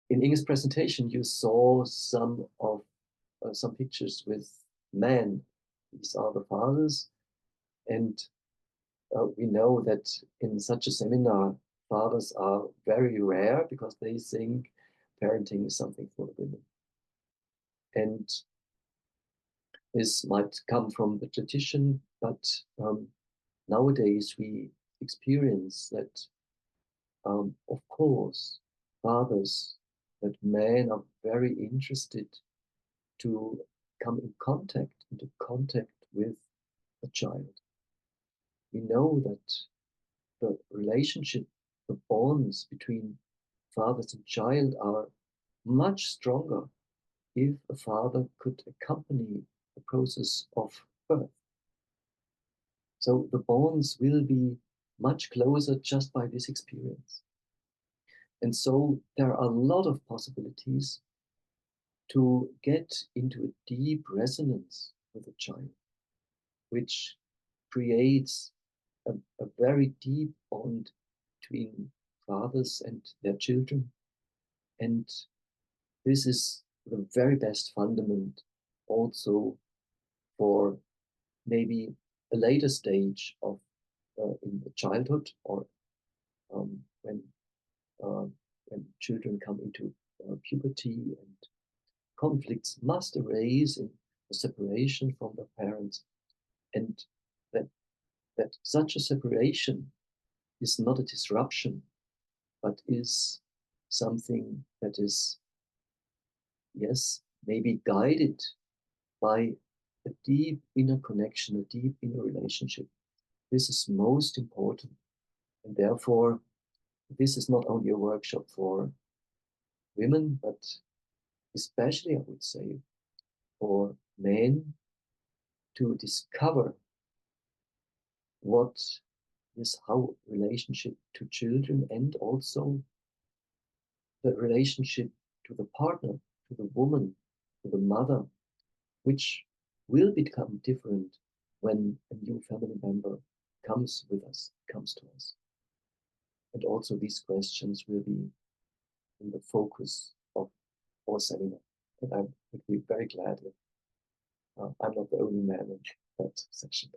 In Inge's presentation, you saw some pictures with men. These are the fathers, and we know that in such a seminar, fathers are very rare because they think parenting is something for the women. And this might come from the tradition, but nowadays we experience that, of course, fathers, that men are very interested to come into contact with a child. We know that the relationship, the bonds between fathers and child are much stronger if a father could accompany the process of birth. So the bonds will be much closer just by this experience. And so there are a lot of possibilities to get into a deep resonance with a child, which creates a very deep bond between fathers and their children. And this is the very best fundament also for maybe a later stage of in the childhood, or um, when uh, when children come into puberty, and conflicts must arise in a separation from their parents, and that such a separation is not a disruption, but is something that is, yes, maybe guided by a deep inner connection, a deep inner relationship. This is most important. And therefore, this is not only a workshop for women, but especially, I would say, for men to discover what is how relationship to children, and also the relationship to the partner, to the woman, to the mother, which will become different when a new family member comes with us, comes to us. And also these questions will be in the focus of our seminar. And I would be very glad if I'm not the only man in that session.